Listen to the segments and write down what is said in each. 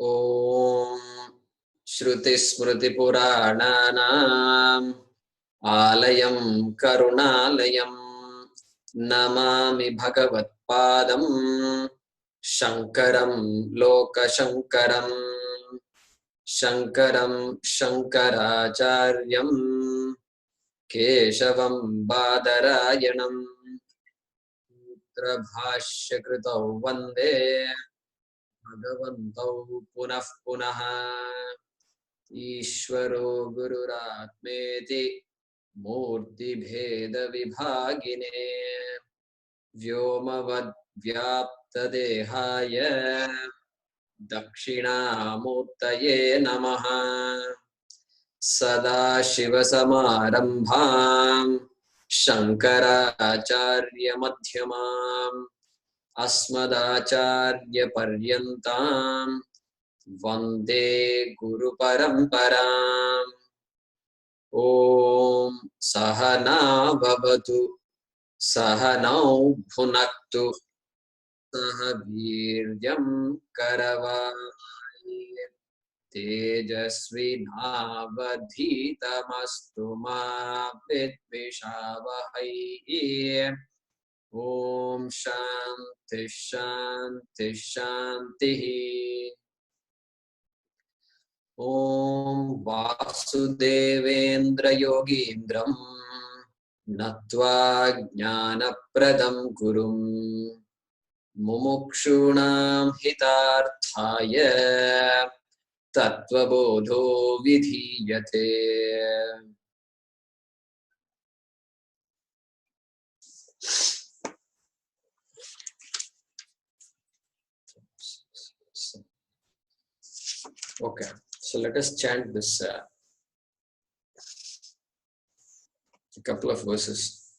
Om Shruti Smriti Purananam Alayam Karunalayam Namami Bhagavat Padam Shankaram Loka Shankaram Shankaram Shankaracharyam Keshavam Badarayanam Bhashya Kritau Vande Bhagavantau Punah Punaha Ishvaro Gururatmeti Murti Bheda Vibhagine Vyomavad Vyapta Dehaya Dakshinamurtaye Namaha Sada Shiva Samarambham Shankaracharya Madhyamam Asmadacharya Paryantam Vande Guru Paramparam Om Sahana Bhavatu Sahanau Bhunaktu Sahaviryam Karavai Tejasvi Navadhitamastu Ma Vidvishavahai Om Shanti Shanti Shanti Om Vasudevendra Yogindram Natva Jnanapradam Gurum Mumukshunam Hitarthaya Tattvabodho Vidhiyate. Okay, so let us chant this a couple of verses.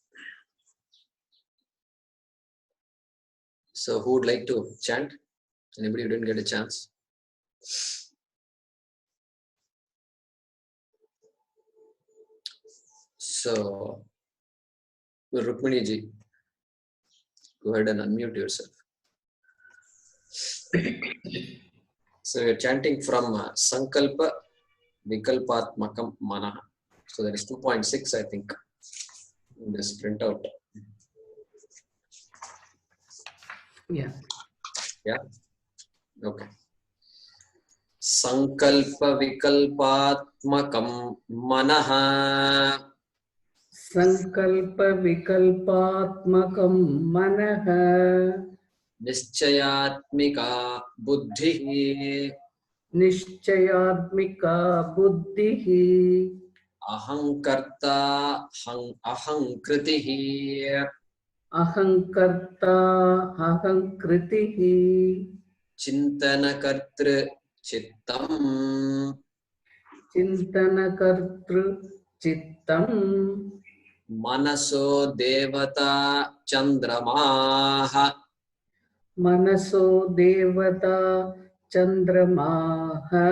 So who would like to chant? Anybody who didn't get a chance? So, Rukmini ji, go ahead and unmute yourself. So we are chanting from Sankalpa Vikalpatmakam Manaha. So there is 2.6, I think, in this printout. Yeah. Yeah? Okay. Sankalpa Vikalpatmakam Manaha. Sankalpa Vikalpatmakam Manaha. Nischayatmika Buddhi. Nischayatmika Buddhi. Ahankarta Ahankritihi. Ahankarta Ahankritihi. Chintanakartru Chittam. Chintanakartru Chittam. Manaso Devata Chandramaha. Manaso Devata Chandramaha.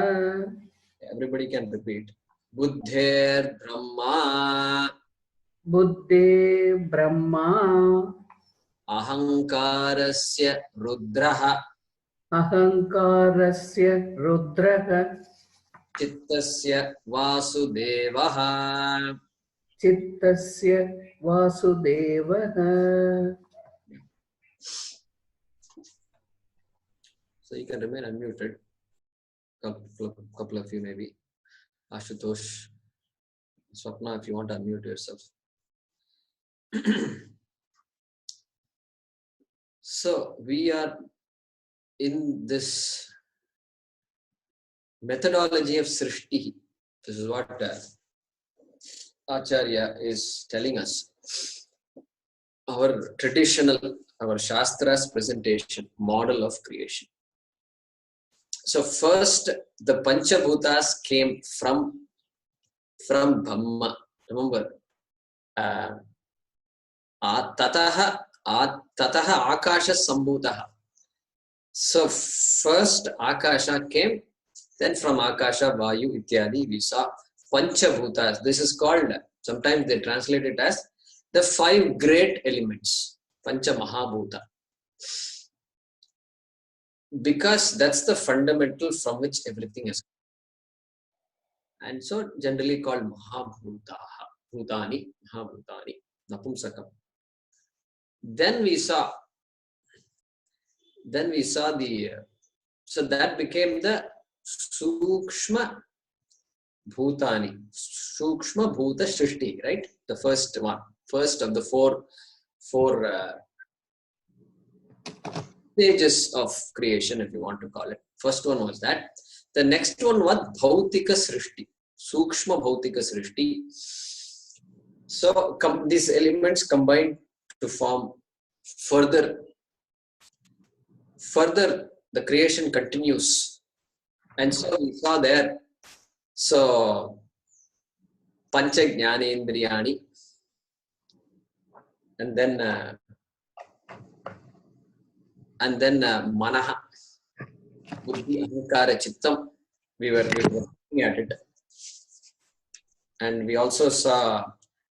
Everybody can repeat. Buddher Brahma. Buddhe Brahma. Ahankarasya Rudraha. Ahankarasya Rudraha. Chittasya Vasudevaha. Chittasya Vasudevaha. So you can remain unmuted. Couple of you maybe. Ashutosh, Swapna, if you want to unmute yourself. So we are in this methodology of Srishti. This is what Acharya is telling us. Our traditional, our Shastra's presentation, model of creation. So first, the Panchabhutas came from Brahma. Remember, Tataha Akasha Sambhutaha. So first Akasha came, then from Akasha, Vayu, Ityadi, we saw Panchabhutas. This is called, sometimes they translate it as the 5 great elements, Pancha Mahabhuta. because that's the fundamental from which everything is. And so generally called Mahabhutaha, Bhutani, Mahabhutani, Napumsakam. Then we saw the, so that became the Sukshma Bhutani, Sukshma Bhuta Shrishti, right? The first one, first of the four stages of creation, if you want to call it. First one was that. The next one was Bhautika Srishti, Sukshma Bhautika Srishti. So these elements combined to form further the creation continues. And so we saw there, so Pancha Jnanendriyani, and then Manaha, Buddhi, Ahankara, Chittam, we were looking at it. And we also saw,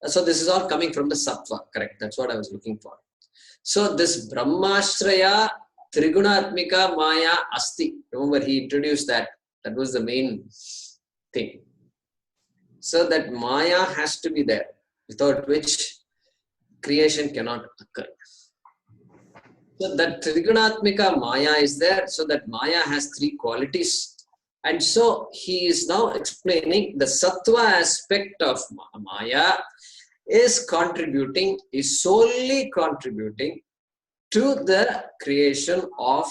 so this is all coming from the Sattva, correct? That's what I was looking for. So this Brahmashraya Trigunatmika Maya Asti. Remember, he introduced that. That was the main thing. So that Maya has to be there, without which creation cannot occur. So that Trigunatmika Maya is there, so that Maya has three qualities. And so he is now explaining the Sattva aspect of Maya is solely contributing to the creation of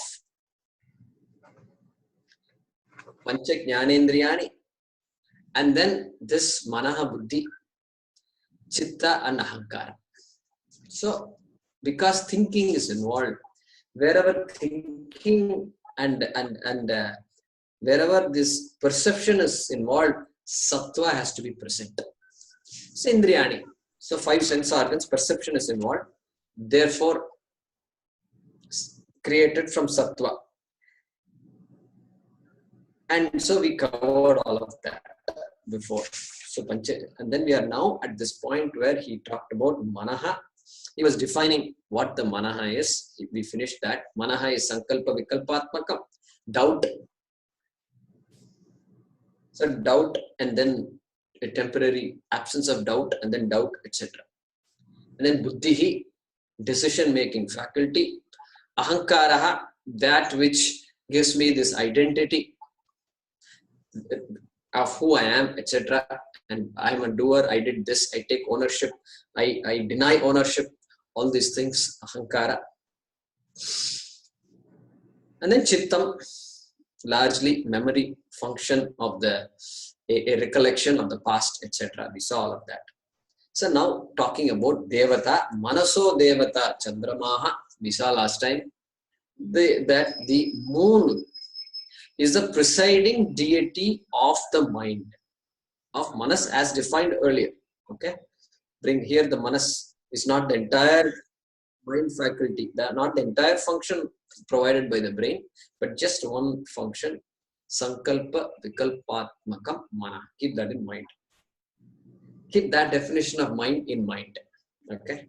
Pancha Jnanendriyani, and then this Manaha Buddhi, Chitta and Ahankara. So, because thinking is involved, wherever thinking and wherever this perception is involved, Sattva has to be present. So, Indriyani. So, 5 sense organs, perception is involved. Therefore, created from Sattva. And so we covered all of that before. So and then we are now at this point where he talked about Manaha. He was defining what the Manaha is. We finished that. Manaha is Sankalpa Vikalpatmakam, doubt. So doubt, and then a temporary absence of doubt, and then doubt, etc. And then Buddhihi, decision-making faculty. Ahankaraha, that which gives me this identity of who I am, etc. And I am a doer, I did this, I take ownership, I deny ownership, all these things, Ahankara. And then Chittam, largely memory function of a recollection of the past, etc. We saw all of that. So now talking about Devata, Manaso Devata Chandramaha, we saw last time that the moon is the presiding deity of the mind, of Manas as defined earlier. Okay, bring here the Manas is not the entire mind faculty, not the entire function provided by the brain, but just one function, Sankalpa Vikalpatmakam Mana. Keep that in mind. Keep that definition of mind in mind. Okay.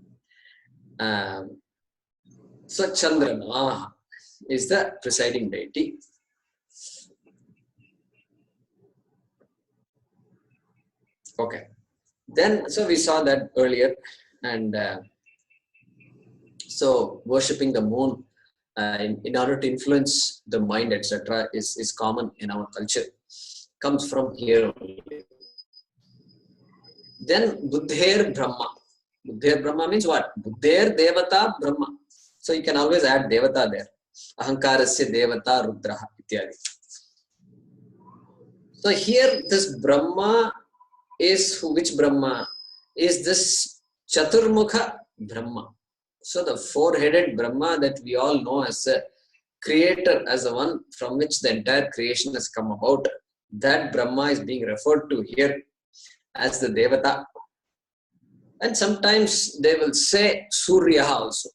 So Chandrama is the presiding deity. Okay. Then, so we saw that earlier, and so worshipping the moon in order to influence the mind, etc., is common in our culture. Comes from here only. Then Buddher Brahma. Buddher Brahma means what? Buddher Devata Brahma. So you can always add Devata there. Ahankarasya Devata Rudraha ityadi. So here this Brahma is which Brahma? Is this Chaturmukha Brahma. So the four-headed Brahma that we all know as a creator, as the one from which the entire creation has come about, that Brahma is being referred to here as the Devata. And sometimes they will say Surya also.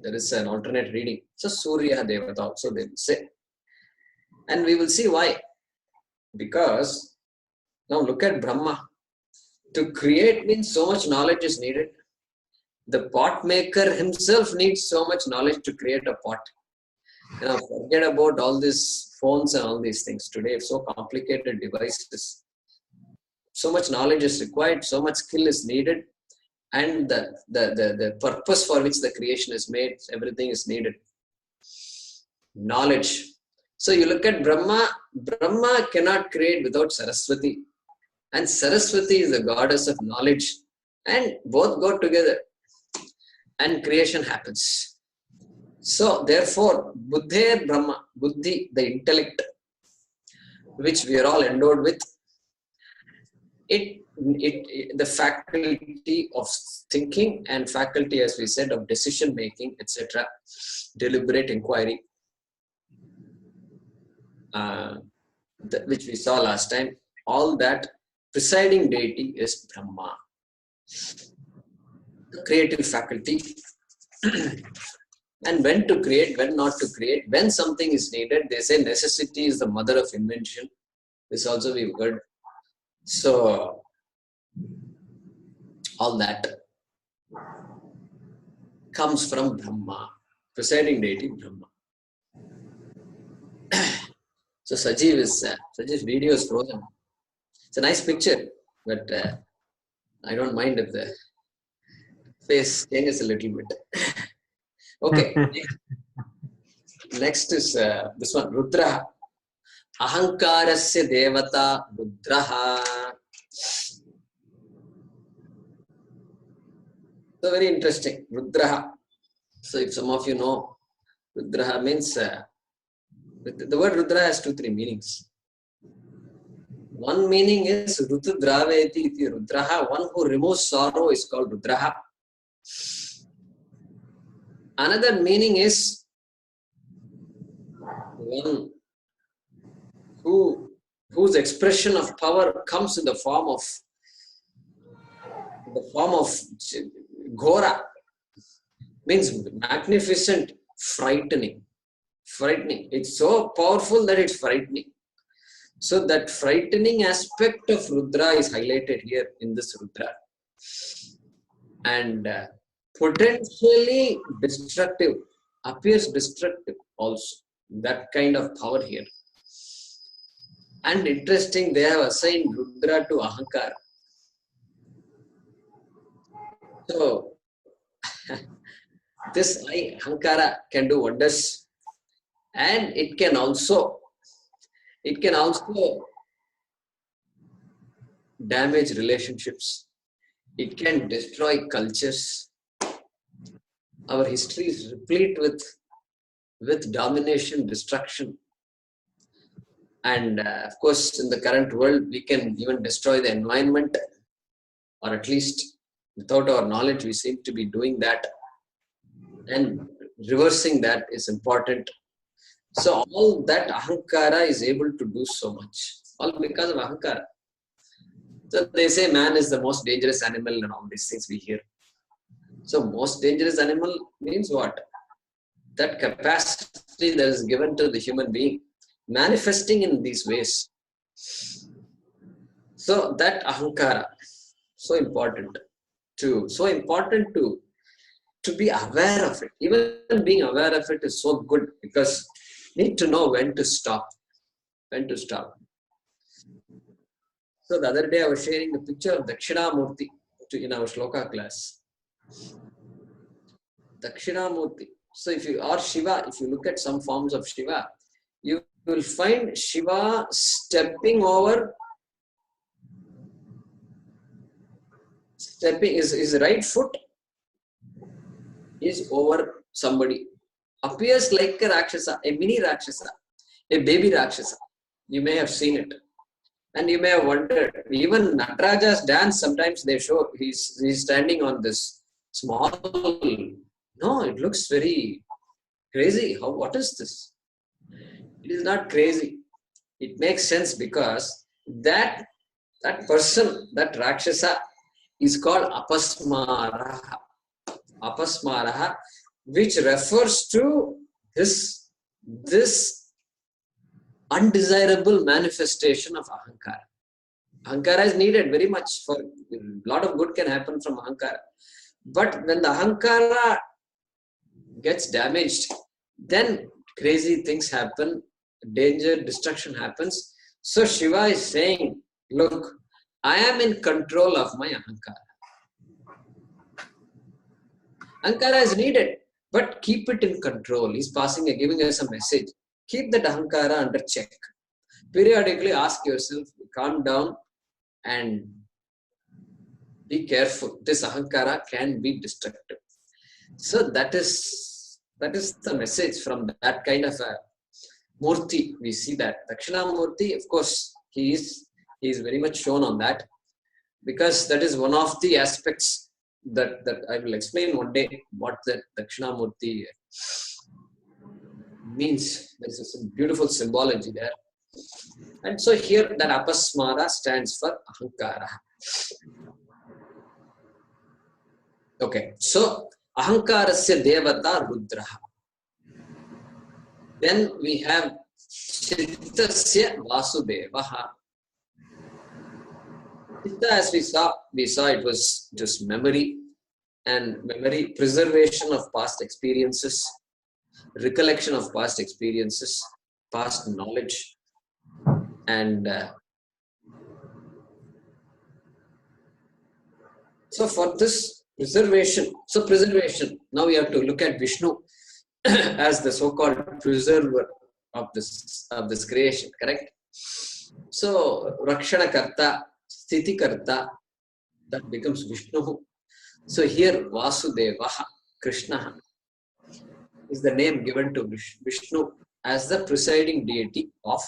There is an alternate reading. So Surya Devata also they will say. And we will see why. Because now look at Brahma. To create means so much knowledge is needed. The pot maker himself needs so much knowledge to create a pot. Forget about all these phones and all these things. Today, so complicated devices. So much knowledge is required, so much skill is needed, and the purpose for which the creation is made, everything is needed. Knowledge. So you look at Brahma, Brahma cannot create without Saraswati. And Saraswati is the goddess of knowledge. And both go together. And creation happens. So therefore, Buddhe Brahma, Buddhi, the intellect, which we are all endowed with, the faculty of thinking and faculty, as we said, of decision making, etc., deliberate inquiry, which we saw last time, all that presiding deity is Brahma. Creative faculty. And when to create, when not to create, when something is needed. They say necessity is the mother of invention. This also we've heard. So, all that comes from Brahma, presiding deity Brahma. So Sajiv's video is frozen. It's a nice picture, but I don't mind if the face changes a little bit. Okay, next is this one, Rudra. Ahankarasya devata Rudraha. So very interesting, Rudraha. So if some of you know, Rudraha means, the word Rudra has 2-3 meanings. One meaning is Rutudraveti iti Rudraha. One who removes sorrow is called Rudraha. Another meaning is one whose expression of power comes in the form of Ghora, means magnificent, frightening. It's so powerful that it's frightening. So that frightening aspect of Rudra is highlighted here in this Rudra. And potentially destructive, appears destructive also. That kind of power here. And interesting, they have assigned Rudra to Ahankara. So, this Ahankara can do wonders. And it can also damage relationships. It can destroy cultures. Our history is replete with domination, destruction. And of course, in the current world, we can even destroy the environment, or at least without our knowledge, we seem to be doing that. And reversing that is important. So all that Ahankara is able to do so much, all because of Ahankara. So they say man is the most dangerous animal and all these things we hear. So most dangerous animal means what? That capacity that is given to the human being, manifesting in these ways. So that Ahankara, so important to be aware of it. Even being aware of it is so good, because you need to know when to stop. So the other day I was sharing the picture of Dakshinamurti in our Shloka class. Dakshinamurti. So if you look at some forms of Shiva, you will find Shiva stepping over, his right foot is over somebody. Appears like a Rakshasa, a mini Rakshasa, a baby Rakshasa. You may have seen it. And you may have wondered, even Nataraja's dance, sometimes they show he's standing on this small, no, it looks very crazy. What is this? It is not crazy. It makes sense, because that person, that Rakshasa, is called Apasmaraha. Apasmaraha, which refers to this undesirable manifestation of Ahankara. Ahankara is needed very much, for a lot of good can happen from Ahankara. But when the Ahankara gets damaged, then crazy things happen, danger, destruction happens. So Shiva is saying, look, I am in control of my ahankara. Ahankara is needed, but keep it in control. He's giving us a message. Keep that ahankara under check. Periodically ask yourself, calm down and be careful. This ahankara can be destructive. So that is the message from that kind of a Murti. We see that Dakshinamurti, of course, he is very much shown on that, because that is one of the aspects that I will explain one day what the Dakshinamurti means. There is some beautiful symbology there. And so here that apasmara stands for ahankara. Okay, so ahankarasya devata rudraha. Then we have Chittasya Vasudevaha. Chitta, as we saw it was just memory, and memory, preservation of past experiences, recollection of past experiences, past knowledge, and so for this preservation, now we have to look at Vishnu as the so-called preserver of this creation, correct? So Rakshana Karta, Sthiti Karta, that becomes Vishnu. So here Vasudevaha, Krishna, is the name given to Vishnu as the presiding deity of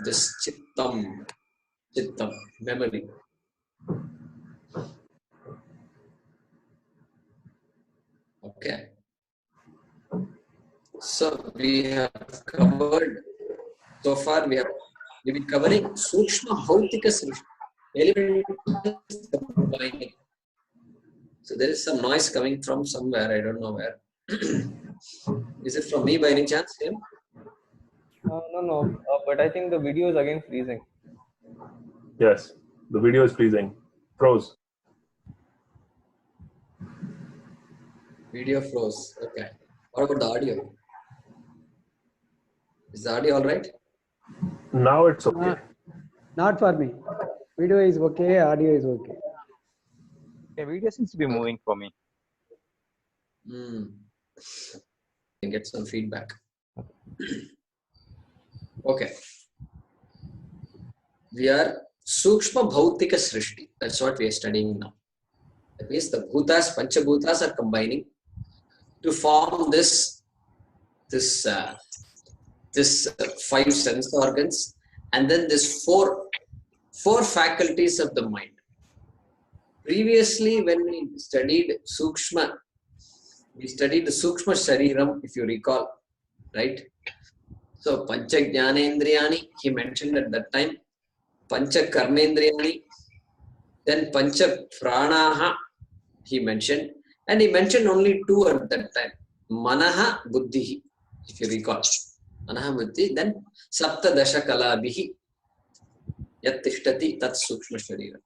this Chittam, memory. Okay. So we have covered, so far we've been covering Sukshma Bhautika Srishti, elemental combining. So there is some noise coming from somewhere, I don't know where. Is it from me by any chance? Tim? No, but I think the video is again freezing. Yes, the video is freezing. Froze. Video froze. Okay. What about the audio? Is the audio all right? Now it's okay. Not for me. Video is okay, audio is okay. The video seems to be moving for me. Can get some feedback. Okay. We are Sukshma Bhautika Srishti. That's what we are studying now. That means the Bhutas, Panchabhutas are combining to form this five sense organs, and then this four faculties of the mind. Previously, when we studied Sukshma, we studied the Sukshma Shariram, if you recall, right? So, Pancha Jnanendriyani, he mentioned at that time, Pancha Karmendriyani, then Pancha Pranaha, he mentioned, and he mentioned only two at that time, Manaha Buddhihi, if you recall. Manaha Buddhi, then Sapta Dasha Kalabhihi, Yat Tishtati Tat Sukshma Shariram.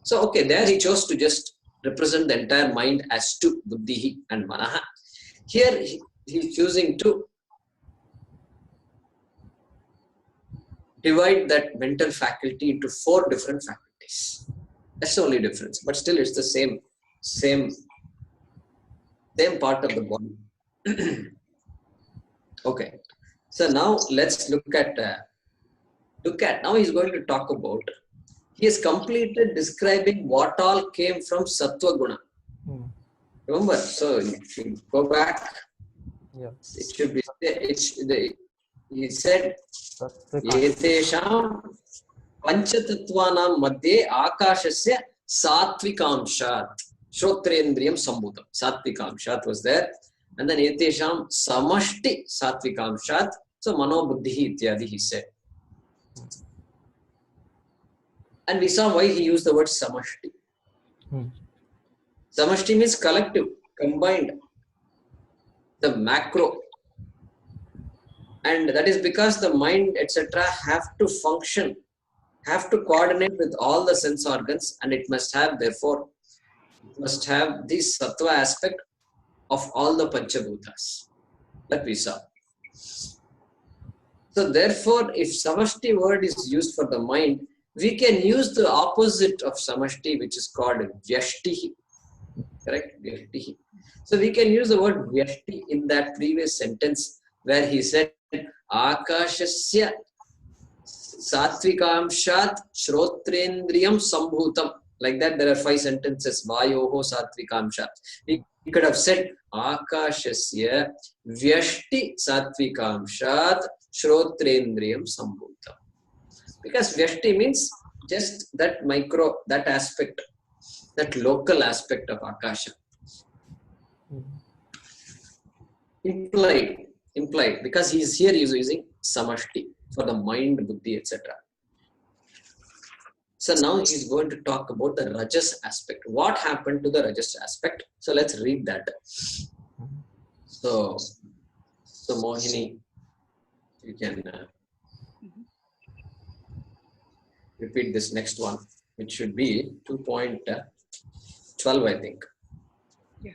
So, okay, there he chose to just represent the entire mind as two, Buddhihi and Manaha. Here, he's choosing to divide that mental faculty into four different faculties. That's the only difference, but still it's the same part of the body. Okay, so now let's look at, now he's going to talk about, he has completed describing what all came from Sattva Guna. Remember, so if you go back, it should be, he said, Etesham Panchatattvanam Madhye Akashasya Satvikamshat Shrotrendriyam Sambhutam. Satvikamshat was there. And then Etesham Samashti Satvikamshat. So Mano Buddhihi Ityadi, he said. And we saw why he used the word Samashti. Samashti means collective, combined, the macro. And that is because the mind, etc., have to function, have to coordinate with all the sense organs, and it must have, therefore, the sattva aspect of all the Panchabhutas. that we saw. So therefore, if samashti word is used for the mind, we can use the opposite of samashti, which is called vyashti. Correct? Vyashti. So we can use the word vyashti in that previous sentence where he said akashasya satvikamshat shrotrendriyam sambhutam. Like that, there are 5 sentences. Vayoho satvikamshat. We could have said akashasya vyashti satvikamshat shrotrendriyam sambhutam. Because vyashti means just that that aspect, that local aspect of akasha. Implied, because he is here using samashti for the mind, buddhi, etc. So now he is going to talk about the rajas aspect. What happened to the rajas aspect? So let's read that. So Mohini, you can repeat this next one, which should be 2.12, I think. Yeah.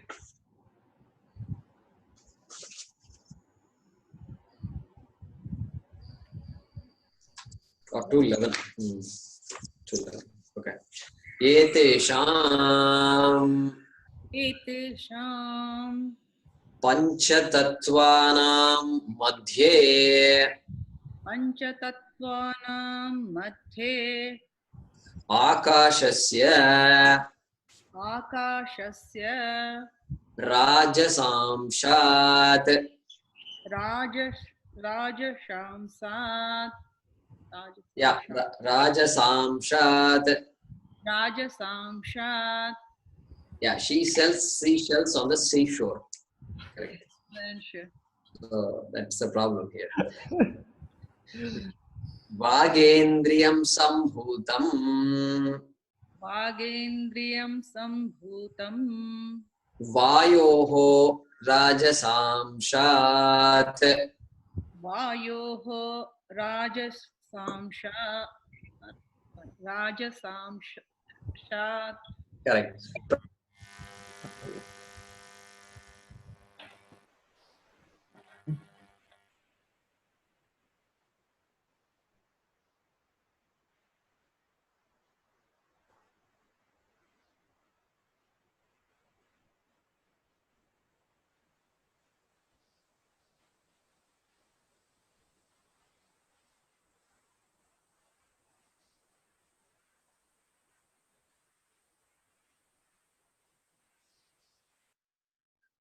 Or 211. 211. Okay. Etesham panchatattvanam madhye Panchatattvanam madhye akashasya akashasya rajasamshat rajashamsat rajasamshat. rajasamshat. Yeah, she sells seashells on the seashore. Correct. So that's the problem here. Vagendriyam sambhutam Vagendriyam sambhutam vayoho rajasamshat vayoho rajasamshat. Correct.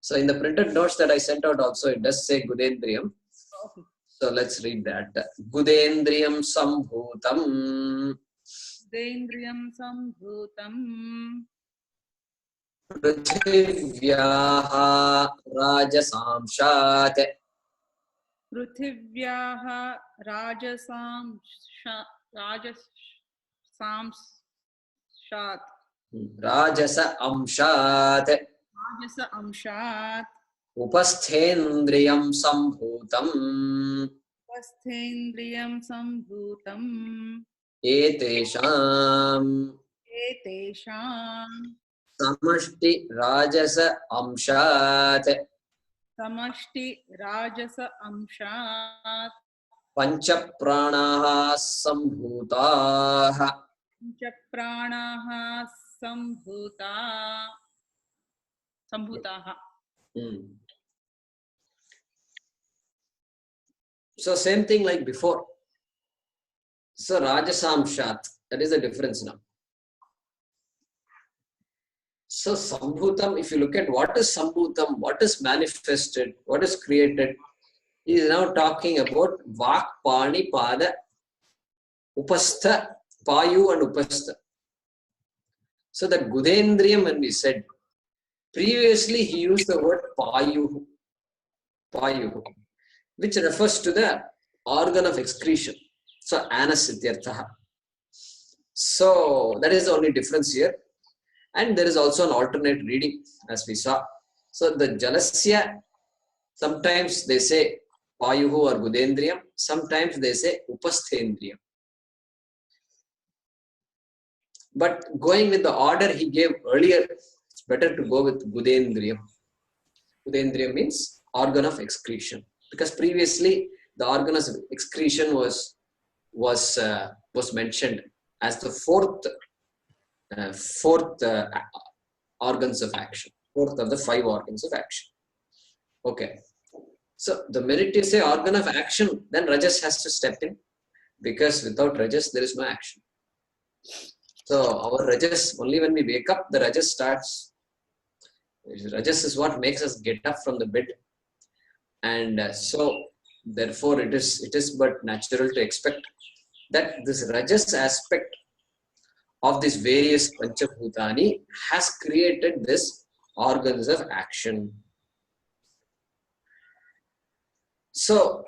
So in the printed notes that I sent out also, it does say Gudendriyam. Okay. So let's read that. Gudendriyam sambhutam Gudendriyam sambhutam prithivyaha rajasamshat prithivyaha rajasamshat rajasa amshat rajasa amshat upasthendriyam sambhutam upasthendriyam sambhutam etesham samashti rajasa amshat samashti rajasa amshat pancha pranaha sambhutaha pranaha sambhutaha. So same thing like before. So rajasamshat, that is the difference now. So sambhutam, if you look at what is sambhutam, what is manifested, what is created, he is now talking about vak, pani, pada, upastha, payu and upastha. So that Gudendriyam, when we said, previously he used the word payu, which refers to the organ of excretion. So anus ityarthaha. So that is the only difference here. And there is also an alternate reading, as we saw. So the jalasya, sometimes they say payuhu or Gudendriyam, sometimes they say upasthendriyam. But going with the order he gave earlier, it's better to go with Gudendriyam. Gudendriyam means organ of excretion, because previously the organ of excretion was mentioned as the fourth organs of action, fourth of the 5 organs of action. Okay, so the minute you say organ of action, then rajas has to step in, because without rajas there is no action. So our rajas, only when we wake up, the rajas starts. Rajas is what makes us get up from the bed, and so therefore it is but natural to expect that this rajas aspect of these various panchabhutani has created this organs of action. So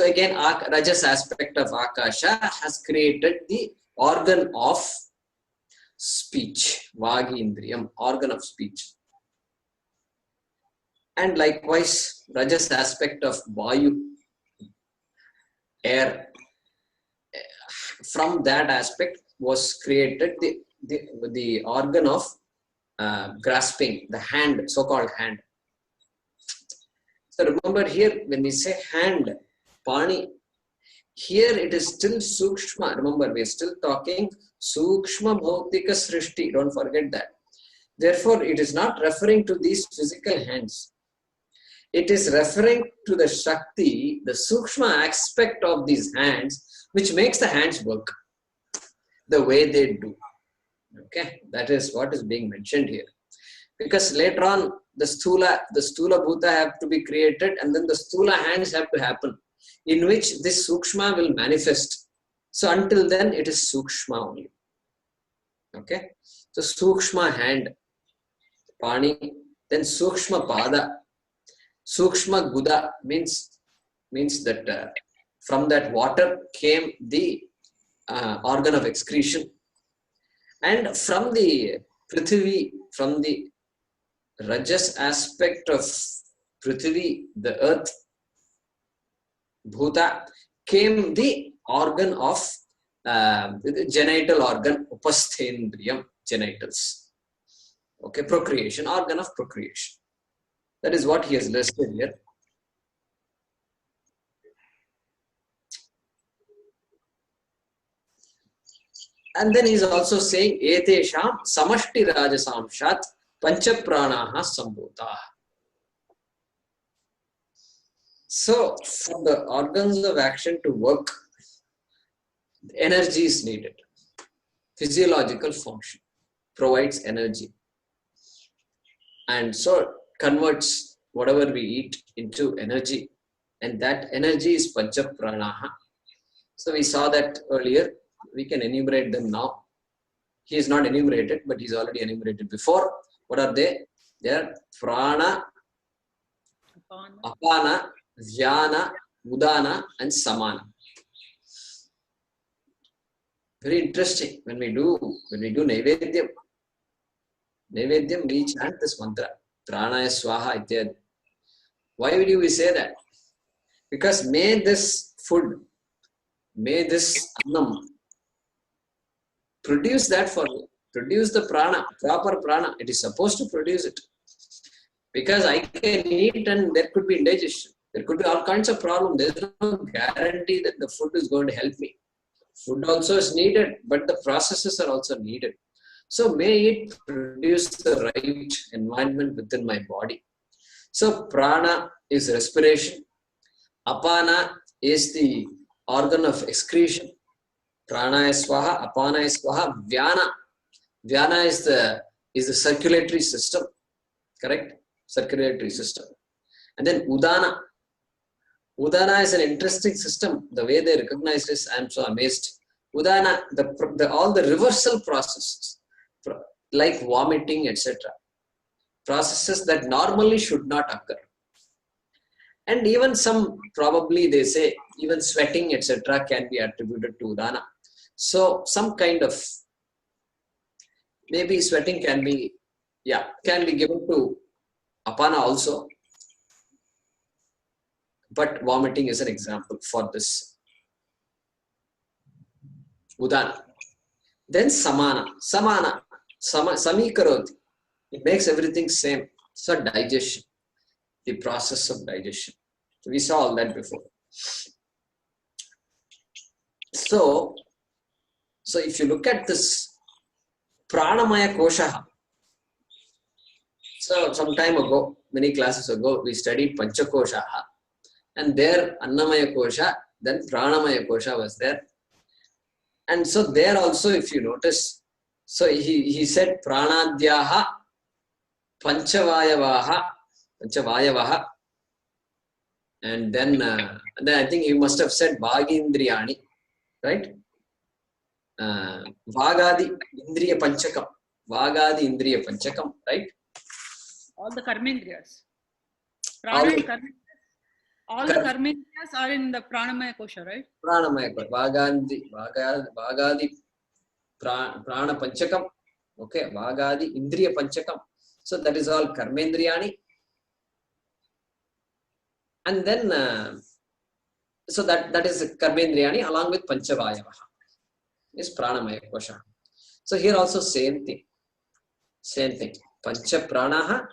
again, rajas aspect of akasha has created the organ of speech, vagindriyam, organ of speech. And likewise, rajas aspect of vayu, air, from that aspect was created the organ of grasping, the hand, so-called hand. So remember here, when we say hand, pani, here it is still sukshma. Remember, we are still talking sukshma bhautika srishti. Don't forget that. Therefore, it is not referring to these physical hands. It is referring to the shakti, the sukshma aspect of these hands, which makes the hands work the way they do. Okay, that is what is being mentioned here. Because later on, the stula bhuta have to be created, and then the stula hands have to happen, in which this sukshma will manifest. So until then, it is sukshma only. Okay, so sukshma hand, pani, then sukshma pada, sukshma guda means that from that water came the organ of excretion, and from the prithvi, from the rajas aspect of prithvi, the earth, bhuta, came the organ of the genital organ, upasthendriyam, genitals. Okay, procreation, organ of procreation. That is what he has listed here. And then he is also saying, etesham samashti rajasamshat pancha pranaha sambhutaha. So, for the organs of action to work, energy is needed. Physiological function provides energy, and so converts whatever we eat into energy, and that energy is pancha pranaha. So we saw that earlier. We can enumerate them now. He is not enumerated, but he's already enumerated before. What are they? They are prana, apana, vyana, udana, and samana. Very interesting. When we do Naivedyam, we chant this mantra, pranaya swaha ityad. Why would we say that? Because may this food, may this annam produce that for me, produce the prana, proper prana. It is supposed to produce it. Because I can eat and there could be indigestion. There could be all kinds of problems. There is no guarantee that the food is going to help me. Food also is needed, but the processes are also needed. So may it produce the right environment within my body. So prana is respiration. Apana is the organ of excretion. Prana is swaha, apana is swaha, vyana. Vyana is the circulatory system, correct? Circulatory system. And then udana. Udana is an interesting system. The way they recognize this, I am so amazed. Udana, all the reversal processes, like vomiting, etc. Processes that normally should not occur. And even some, probably they say, even sweating, etc. can be attributed to udana. So some kind of, maybe sweating can be given to apana also. But vomiting is an example for this. Udana. Then samana. Samikaroti. It makes everything same. So digestion. the process of digestion. So we saw all that before. So if you look at this Pranamaya Kosha, so some time ago, many classes ago, we studied Panchakosha, and there Annamaya Kosha, then Pranamaya Kosha was there. And so there also, if you notice, so he said Pranadhyaha Panchavayavaha, and then I think he must have said Bhagindriyani, right? Vagadi Indriya Panchakam, right? All the karmendriyas. All Prana the- and karmendriyas. All the karmendriyas are in the pranamaya kosha, right? Pranamaya Kosha, Vagadi Prana Panchakam, okay, Vagadi Indriya Panchakam. So that is all Karmendriyani. And then, so that is Karmendriyani along with Panchavayavaha is Pranamaya Kosha. So here also same thing. Pancha Pranaha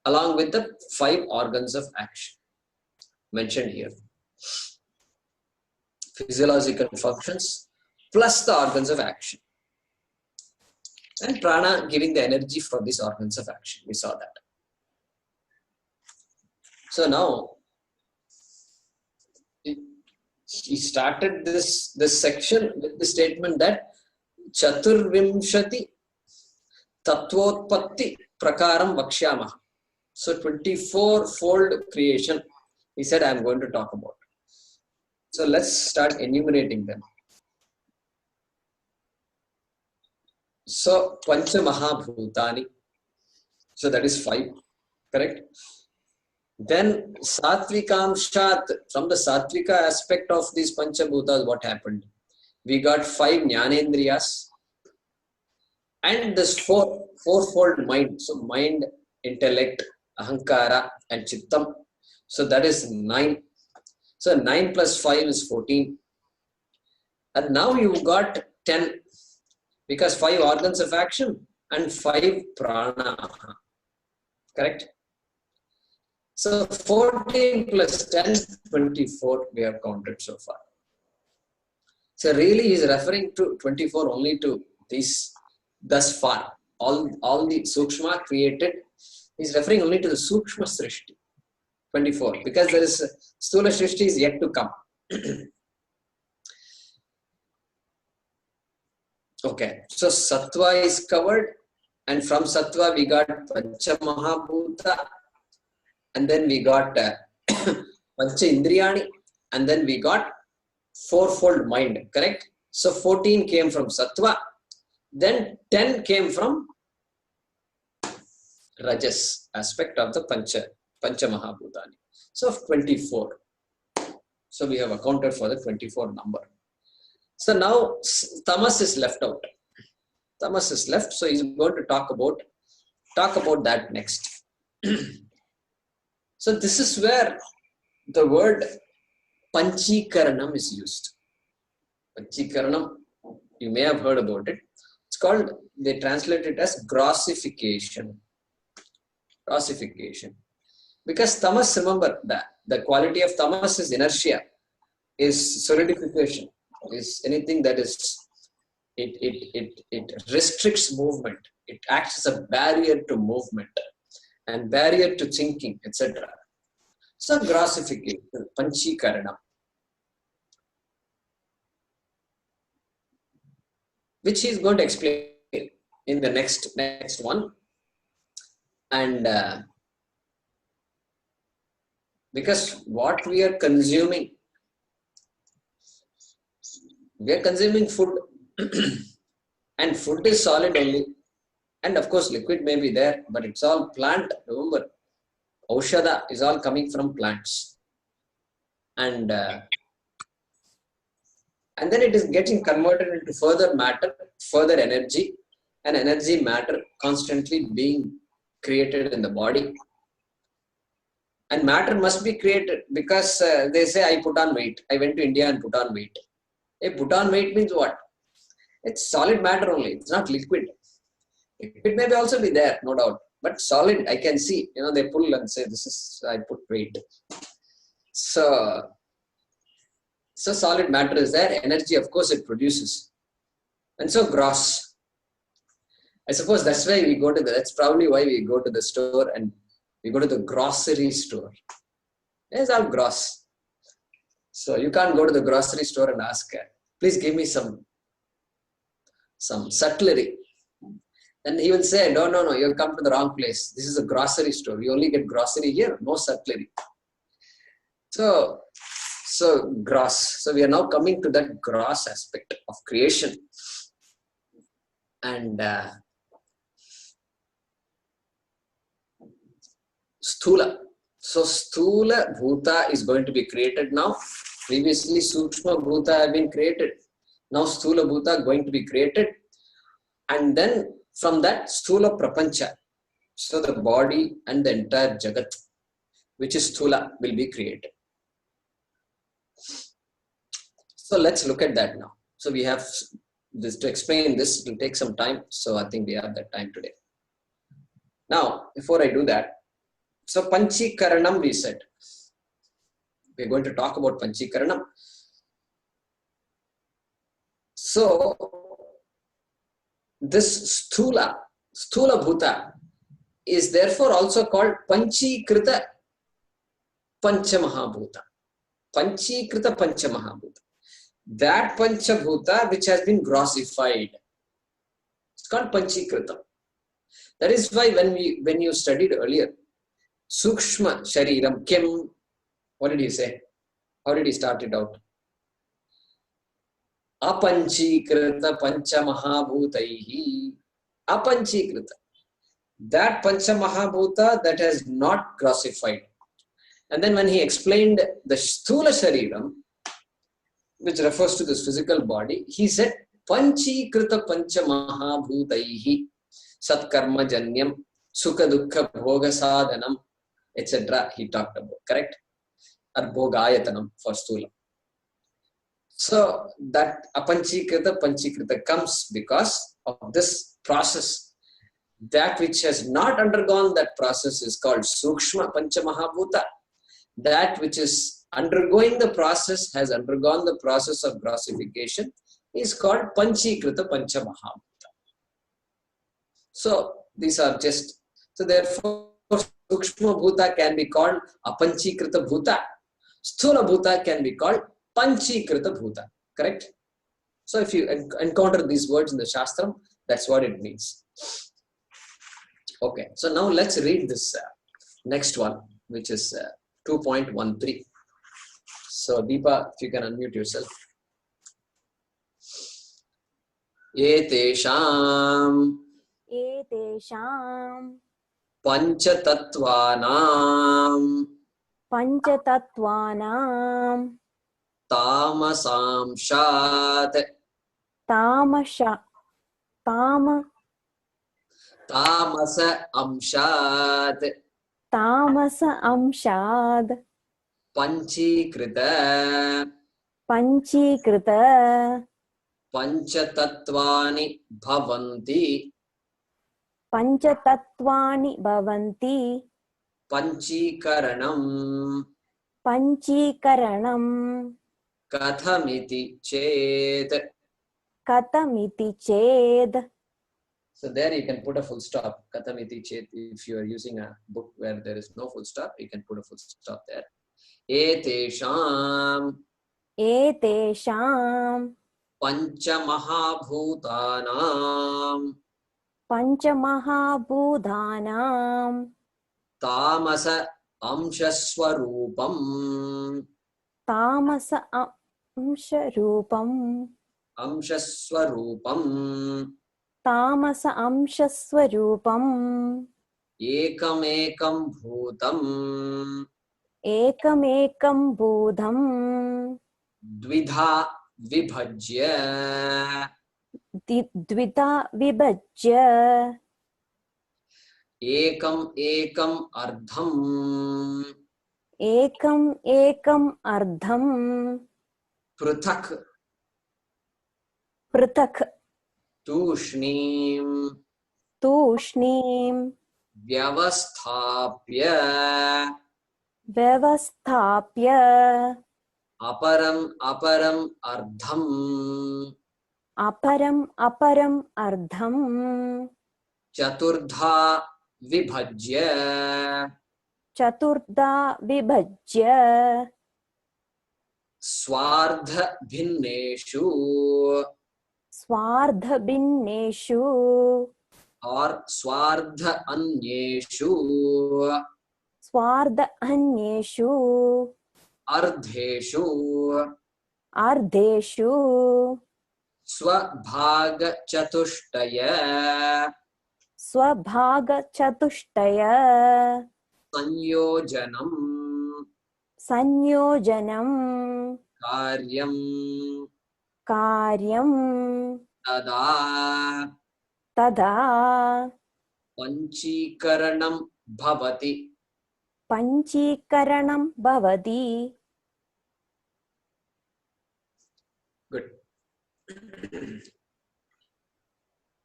along with the 5 organs of action mentioned here. Physiological functions plus the organs of action. And prana giving the energy for these organs of action. We saw that. So now, he started this section with the statement that Chaturvimshati Tattvabodha Prakaram Vakshyamaha. So 24-fold creation, he said, I am going to talk about. So let's start enumerating them. So Pancha Mahabhutani. So that is 5, correct? Then Satvikamshat, from the Satvika aspect of these Panchabhutas, what happened? We got 5 Jnanendriyas and this fourfold mind. So mind, intellect, ahankara and chittam. So that is 9. So 9 plus 5 is 14. And now you got 10 because 5 organs of action and 5 prana. Correct? So 14 plus 10, 24 we have counted so far. So really he is referring to 24 only to these thus far. All the Sukshma created, he is referring only to the Sukshma Srishti. 24 because there is Stula Srishti is yet to come. Okay, so Sattva is covered and from Sattva we got Pancha Mahabhuta and then we got Pancha Indriyani and then we got fourfold mind, correct? So 14 came from Sattva, then 10 came from Rajas aspect of the Pancha Mahabhutani. So 24. So we have accounted for the 24 number. So now Tamas is left out. Tamas is left, so he's going to talk about that next. So this is where the word Panchikaranam is used. Panchikaranam, you may have heard about it. It's called, they translate it as grossification. Grossification. Because tamas, remember that the quality of tamas is inertia, is solidification, is anything that is, it restricts movement. It acts as a barrier to movement and barrier to thinking, etc. So grossification, Panchikaranam, which he is going to explain in the next one. And because what we are consuming food and food is solid only, and of course liquid may be there, but it's all plant. Remember, Aushadha is all coming from plants, and then it is getting converted into further matter, further energy, and energy matter constantly being created in the body. And matter must be created because they say I put on weight. I went to India and put on weight. Put on weight means what? It's solid matter only. It's not liquid. Liquid may also be there, no doubt. but solid, I can see, they pull and say, this is, I put weight. So solid matter is there, energy, of course, it produces. And so gross. I suppose that's why that's probably why we go to the store and we go to the grocery store. It's all gross. So you can't go to the grocery store and ask, please give me some cutlery. And he will say, no, you've come to the wrong place. This is a grocery store. You only get grocery here, no cutlery. So gross. So we are now coming to that gross aspect of creation. And Sthula. So Sthula Bhuta is going to be created now. Previously Sukshma Bhuta have been created. Now Sthula Bhuta going to be created. And then from that Sthula Prapancha. So the body and the entire Jagat, which is Sthula, will be created. So let's look at that now. So we have this to explain this. It will take some time. So I think we have that time today. Now, before I do that, so Panchikaranam we said. We're going to talk about Panchikaranam. So this Sthula Bhuta is therefore also called Panchikrita Panchamahabhuta. Panchikrita Panchamahabhuta. That Panchabhuta which has been grossified. It's called Panchikrita. That is why when you studied earlier, Sukshma Shariram Kim, what did he say? How did he start it out? Apanchikrita Panchamahabhutaihi. Apanchikrita. That Panchamahabhuta that has not grossified. And then when he explained the Sthula Shariram, which refers to this physical body, he said Panchikrita Panchamahabhutaihi Satkarma Janyam Sukha Dukkha Bhoga Sadhanam, etc. He talked about, correct? Or Bhogayatanam for Sthula. So that Panchikrita comes because of this process. That which has not undergone that process is called Sukshma Panchamahabhuta. That which is undergoing the process, has undergone the process of grossification, is called Panchikrita Panchamahabhuta. So these are just, so therefore Sukshma Bhuta can be called Apanchikrita Bhuta. Sthula Bhuta can be called Panchikrita Bhuta. Correct? So if you encounter these words in the Shastram, that's what it means. Okay, so now let's read this next one, which is 2.13. So Deepa, if you can unmute yourself. Etesham Panchatattvanam Tamasamshat Tamasa Amshat Panchikrita Panchatatvani Bhavanti Panchikaranam Kathamiti Ched. So there you can put a full stop. Kathamiti Ched. If you are using a book where there is no full stop, you can put a full stop there. Etesham Panchamahabhutanam Tamasa Amshaswarupam Ekamekam Bhutam Dvidha Vibhajya Ekam Ardham Pruthak Tushnim vyavasthapya व्यवस्थाप्य aparam ardham अपरम् अर्धम् चतुर्धा विभज्य चतुर्धा विभज्य स्वार्ध भिन्नेषु स्वार्धभिन्नेषु और स्वार्ध अन्येषु स्वार्धन्येषु अर्धेषु अर्धेषु स्वभाग चतुष्टय स्वभागचतुष्टय संयोजनम् संयोजनं कार्यं तदा पंचीकरणं भवति. पञ्चीकरणं भवति. Good.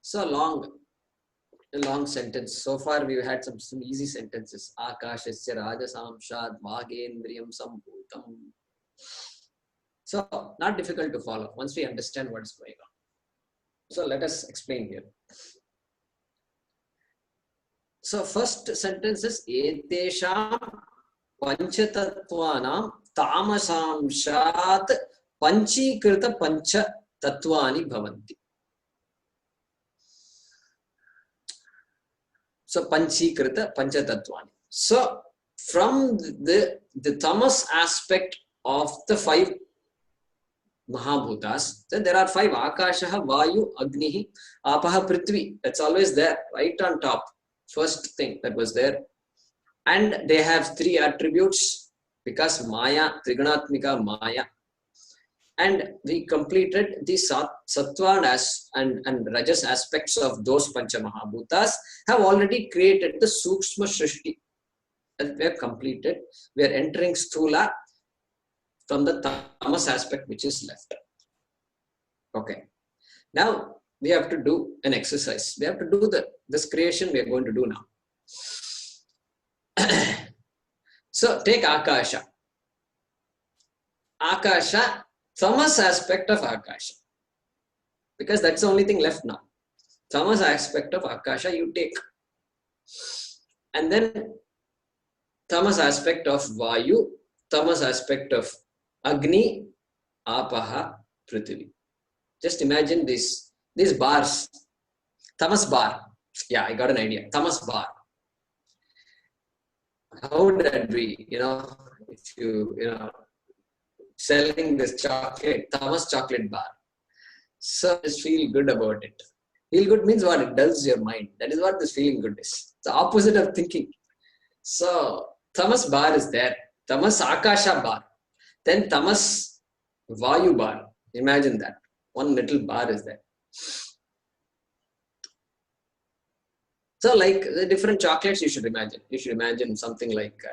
So a long sentence. So far we've had some easy sentences. Akashasya rajasamshad vagendriyam sambhutam. So not difficult to follow once we understand what is going on. So let us explain here. So first sentence is etesham panchatattvanam tamasamshat panchīkrita pancha tattvani bhavanti. So panchīkrita pancha tattvani. So from the tamas aspect of the five Mahabhutas, then there are five: Akashaha, Vayu, Agnihi, Apaha, Prithvi. That's always there, right on top. First thing that was there. And they have three attributes because Maya, Trigunatmika Maya. And we completed the Sattva and Rajas aspects of those Pancha Mahabhutas have already created the Sukshma Shrishti. That we have completed. We are entering Sthula from the tamas aspect which is left. Okay. Now we have to do an exercise. We have to do this creation we are going to do now. So take Akasha. Akasha, tamas aspect of Akasha. Because that's the only thing left now. Tamas aspect of Akasha you take. And then tamas aspect of Vayu, tamas aspect of Agni, Apaha, Prithvi. Just imagine these bars. Tamas bar. Yeah, I got an idea. Tamas bar. How would that be? If you selling this chocolate, Tamas chocolate bar. So just feel good about it. Feel good means what? It dulls your mind. That is what this feeling good is. It's the opposite of thinking. So Tamas bar is there. Tamas Akasha bar. Then tamas Vayu bar. Imagine that. One little bar is there. So like the different chocolates you should imagine. You should imagine something like,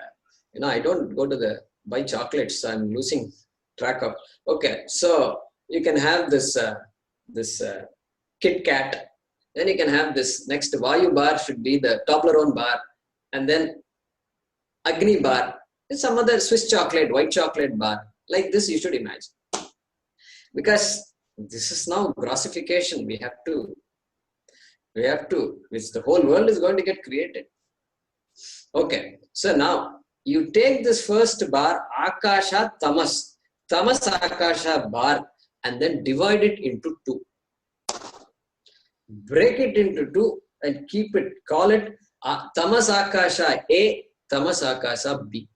I don't go to buy chocolates. So I'm losing track of. Okay, so you can have this Kit Kat. Then you can have this next Vayu bar should be the Toblerone bar. And then Agni bar. Some other Swiss chocolate, white chocolate bar. Like this you should imagine. Because this is now grossification. We have to, which the whole world is going to get created. Okay, so now you take this first bar, Akasha Tamas Akasha bar, and then divide it into two. Break it into two and call it Tamas Akasha A, Tamas Akasha B.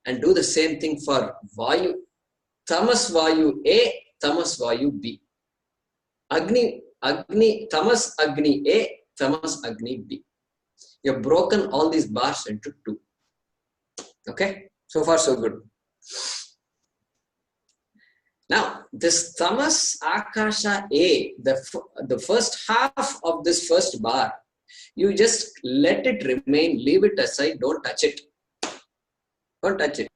And do the same thing for Vayu. Tamas Vayu A, Tamas Vayu B. Agni, Tamas Agni A, Tamas Agni B. You have broken all these bars into two. Okay? So far so good. Now, this Tamas Akasha A, the first half of this first bar, you just let it remain, leave it aside, don't touch it. Don't touch it.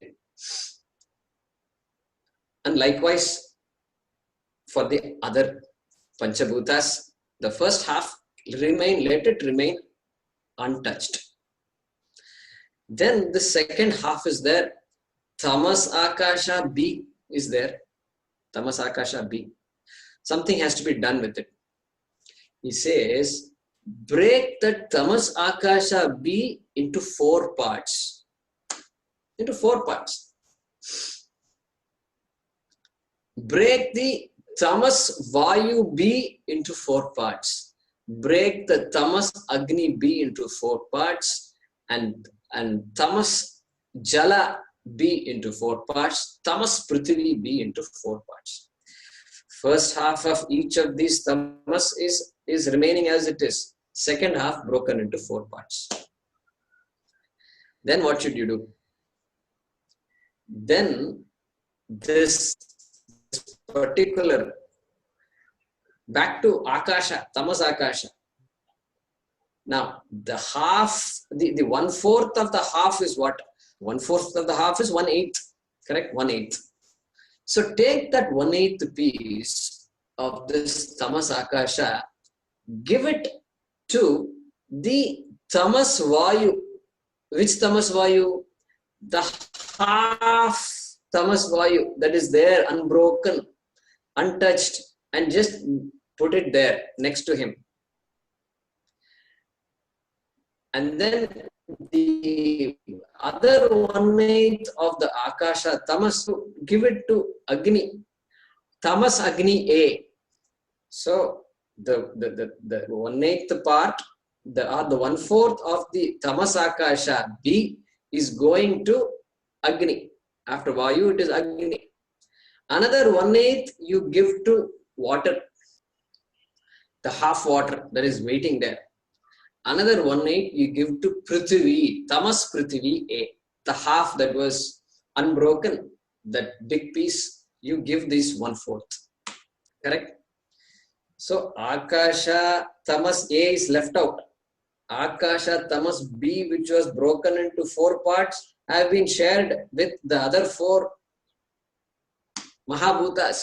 And likewise, for the other Panchabhutas, the first half let it remain untouched. Then the second half is there. Tamas Akasha B is there. Tamas Akasha B. Something has to be done with it. He says, break the Tamas Akasha B into 4 parts. Into 4 parts. Break the Tamas Vayu B into 4 parts. Break the Tamas Agni B into 4 parts. And Tamas Jala B into 4 parts. Tamas Prithvi B into 4 parts. First half of each of these tamas is remaining as it is. Second half broken into 4 parts. Then what should you do? Then this particular, back to Akasha, Tamas Akasha. Now, the half, the 1/4 of the half is what? 1/4 of the half is 1/8, correct? 1/8. So take that 1/8 piece of this Tamas Akasha, give it to the Tamas Vayu. Which Tamas Vayu? The half Tamas Vayu that is there, unbroken, untouched, and just put it there next to him. And then the other 1/8 of the Akasha Tamas, give it to Agni, Tamas Agni A. So the 1/8 part, the 1/4 of the Tamas Akasha B is going to Agni. After Vayu, it is Agni. Another 1/8 you give to water, the half water that is waiting there. Another 1/8 you give to Prithvi, Tamas Prithvi A, the half that was unbroken, that big piece, you give this 1/4. Correct? So Akasha Tamas A is left out. Akasha Tamas B, which was broken into 4 parts, have been shared with the other 4 Mahabhutas.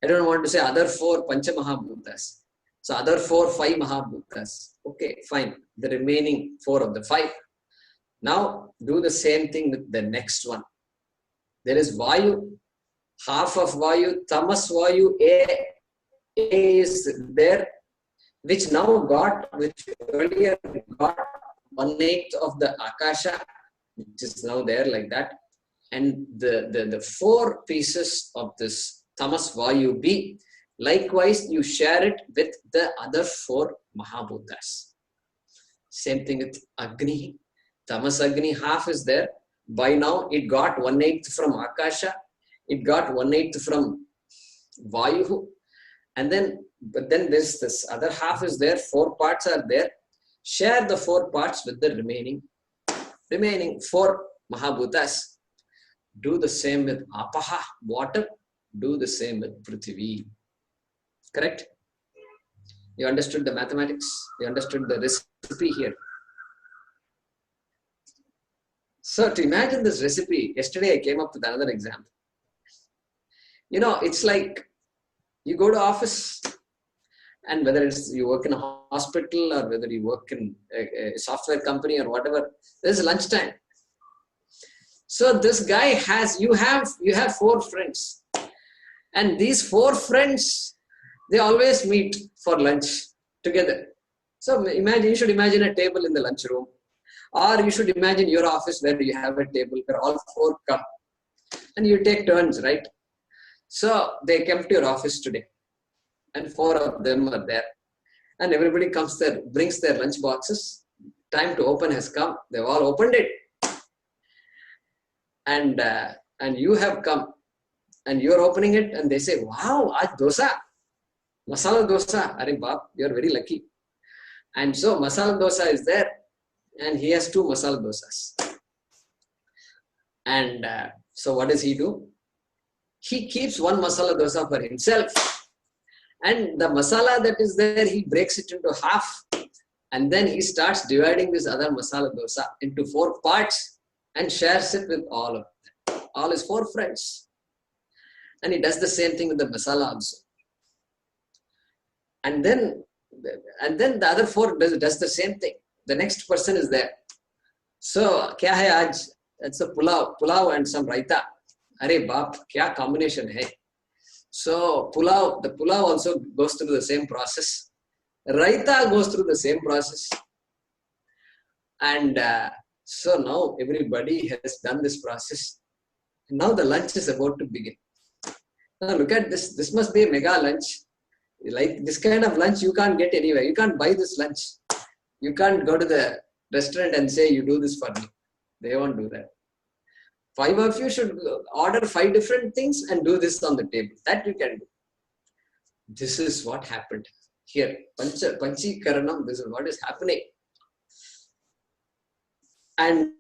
I don't want to say other 4 Pancha Mahabhutas. So other 5 Mahabhutas. Okay, fine. The remaining 4 of the 5. Now do the same thing with the next one. There is Vayu, half of Vayu, Tamas Vayu A is there, which earlier got 1/8 of the Akasha, which is now there like that. And the 4 pieces of this Tamas Vayu B, likewise you share it with the other 4 Mahabhutas. Same thing with Agni. Tamas Agni half is there. By now it got 1/8 from Akasha. It got 1/8 from Vayu. And then, but then this other half is there. 4 parts are there. Share the 4 parts with the remaining 4 Mahabhutas. Do the same with Apaha, water. Do the same with Prithvi. Correct? You understood the mathematics? You understood the recipe here? So to imagine this recipe, yesterday I came up with another example. You know, it's like you go to office, and whether it's you work in a hospital or whether you work in a software company or whatever, there's lunchtime. So this guy you have 4 friends, and these 4 friends, they always meet for lunch together. So you should imagine a table in the lunchroom, or you should imagine your office where you have a table where all 4 come, and you take turns, right? So they came to your office today, and 4 of them are there, and everybody comes there, brings their lunch boxes. Time to open has come. They've all opened it, and you have come, and you're opening it, and they say, "Wow, aaj dosa, masala dosa. Arey baap, you're very lucky." And so masala dosa is there, and he has 2 masala dosas. And so what does he do? He keeps 1 masala dosa for himself, and the masala that is there, he breaks it into half, and then he starts dividing this other masala dosa into 4 parts and shares it with all of them, all his 4 friends. And he does the same thing with the masala also. And then the other 4 does the same thing. The next person is there. So, kya hai aaj? It's a pulao and some raita. Arey baap, kya combination hai? So, the pulao also goes through the same process. Raita goes through the same process. And so now everybody has done this process. Now the lunch is about to begin. Now look at this. This must be a mega lunch. Like this kind of lunch you can't get anywhere. You can't buy this lunch. You can't go to the restaurant and say you do this for me. They won't do that. 5 of you should order 5 different things and do this on the table. That you can do. This is what happened here. Panchikaranam, this is what is happening. And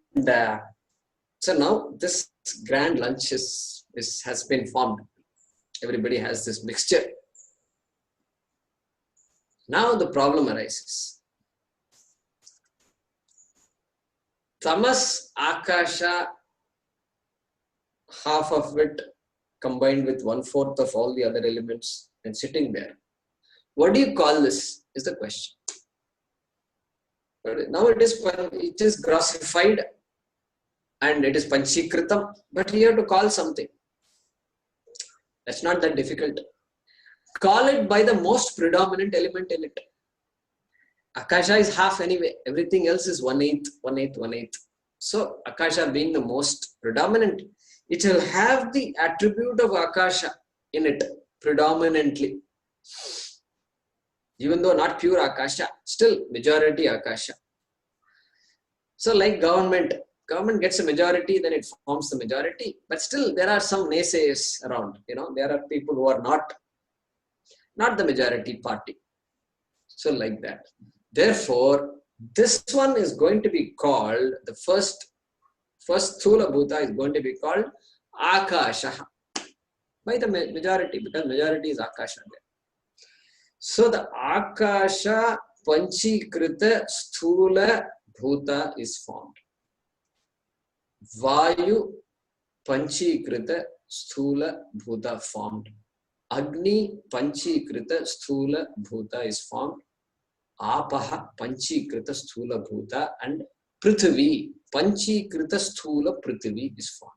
so now this grand lunch has been formed. Everybody has this mixture. Now the problem arises. Tamas, Akasha, half of it combined with 1/4 of all the other elements and sitting there. What do you call this is the question. Now it is grossified and it is panchikritam, but you have to call something. That's not that difficult. Call it by the most predominant element in it. Akasha is half anyway. Everything else is 1/8, 1/8, 1/8. So Akasha being the most predominant, it will have the attribute of Akasha in it predominantly. Even though not pure Akasha, still majority Akasha. So like government gets a majority, then it forms the majority. But still there are some naysayers around. There are people who are not the majority party. So like that. Therefore, this one is going to be called, the first Sthula Bhuta is going to be called Akasha by the majority, because majority is Akasha there. So the Akasha Panchikrita Sthula Bhuta is formed. Vayu Panchikrita Sthula Bhuta formed. Agni Panchikrita Sthula Bhuta is formed. Apaha Panchikrita Sthula Bhuta and Prithvi Panchikrita Sthula Prithvi is formed.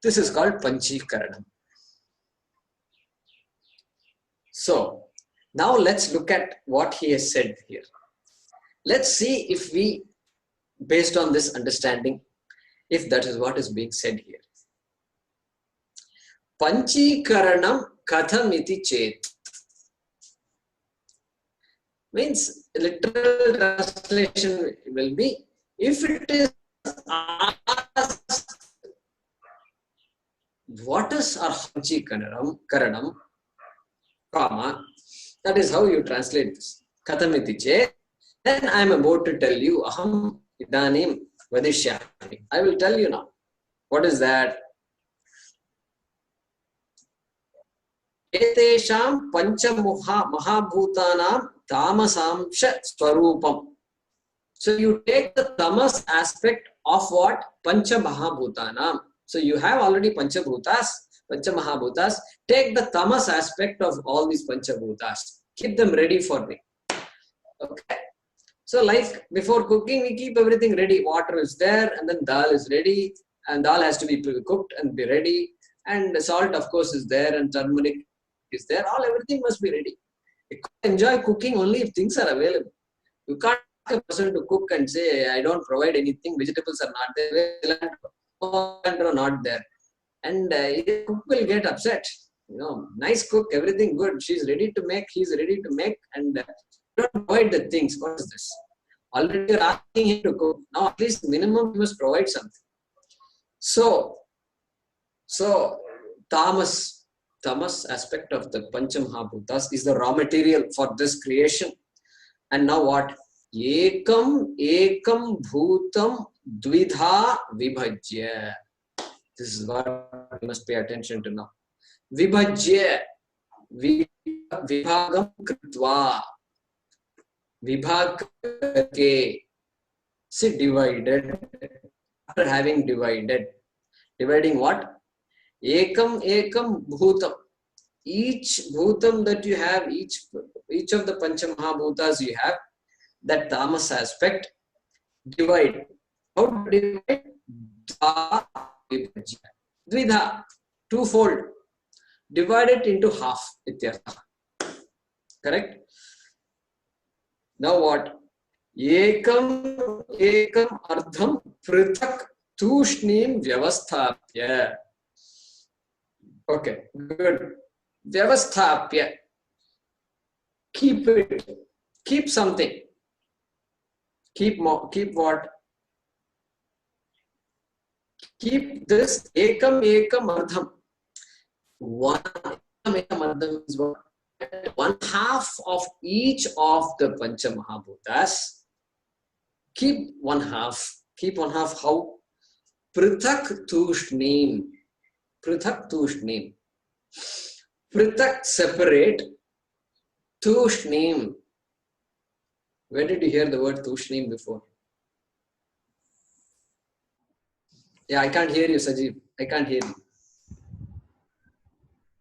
This is called Panchikaranam. So, now let's look at what he has said here. Let's see if we, based on this understanding, if that is what is being said here. Panchikaranam katham iti chet. Means, literal translation will be, if it is asked, what is our Panchikaranam, comma, that is how you translate this. Kathamiti che. Then I am about to tell you, aham idanim vadishyami. I will tell you now. What is that? Etesham pancha mahabhutanam tamasamsha swarupam. So you take the tamas aspect of what? Pancha mahabhutanam. So you have already pancha bhutas, pancha mahabhutas. Take the tamas aspect of all these pancha bhutas. Keep them ready for me. Okay. So like before cooking, we keep everything ready. Water is there and then dal is ready. And dal has to be cooked and be ready. And the salt of course is there and turmeric is there. Everything must be ready. You can enjoy cooking only if things are available. You can't ask a person to cook and say, I don't provide anything. Vegetables are not there. Cilantro not there. And the cook will get upset. Nice cook, everything good. She's ready to make, he's ready to make, and don't provide the things. What is this? Already you're asking him to cook. Now at least minimum you must provide something. So tamas aspect of the Panchamahabhutas is the raw material for this creation. And now what? Ekam bhutam dvidha vibhajya. This is what we must pay attention to now. Vibhajya, vibhagam kritva, vibhagake. See, divided. After having divided. Dividing what? Ekam bhutam. Each bhutam that you have, each of the Panchamahabhutas you have, that tamas aspect, divide. How to divide? Dha vibhajya. Dvidha, twofold. Divide it into half. Ityartha. Correct? Now what? Ekam ardham prithak tushnim vyavasthapya. Okay, good. Vyavasthapya. Keep it. Keep something. Keep what? Keep this ekam ardham. One ekam ardham is what? One half of each of the Pancha Mahabhutas. Keep one half. Keep one half. How? Prithak tushnim. Prithak tushnim. Prithak, separate. Tushnim. Where did you hear the word tushnim before? Yeah, I can't hear you, Sajeev. I can't hear you.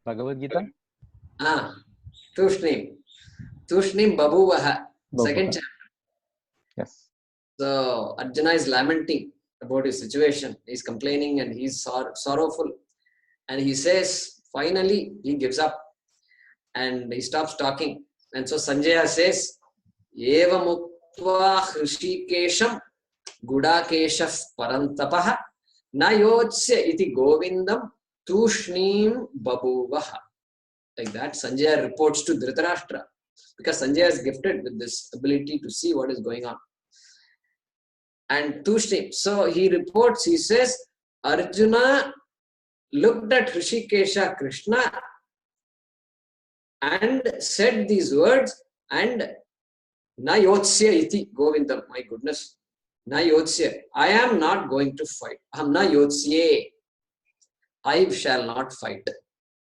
Bhagavad Gita? Tushnim. Tushnim babuvaha. Second chapter. Yes. So Arjuna is lamenting about his situation. He's complaining and he's sorrowful. And he says, finally, he gives up. And he stops talking. And so Sanjaya says, Eva muktva hrishikesham gudakeshaf parantapaha na yotsya iti govindam tushnim babuvaha. Like that, Sanjaya reports to Dhritarashtra. Because Sanjaya is gifted with this ability to see what is going on. And Tushnim. So he reports, he says, Arjuna looked at Hrishikesha Krishna and said these words, and na yotsya iti govindam. My goodness. Na yotsya. I am not going to fight. Aham na yotsye. I shall not fight.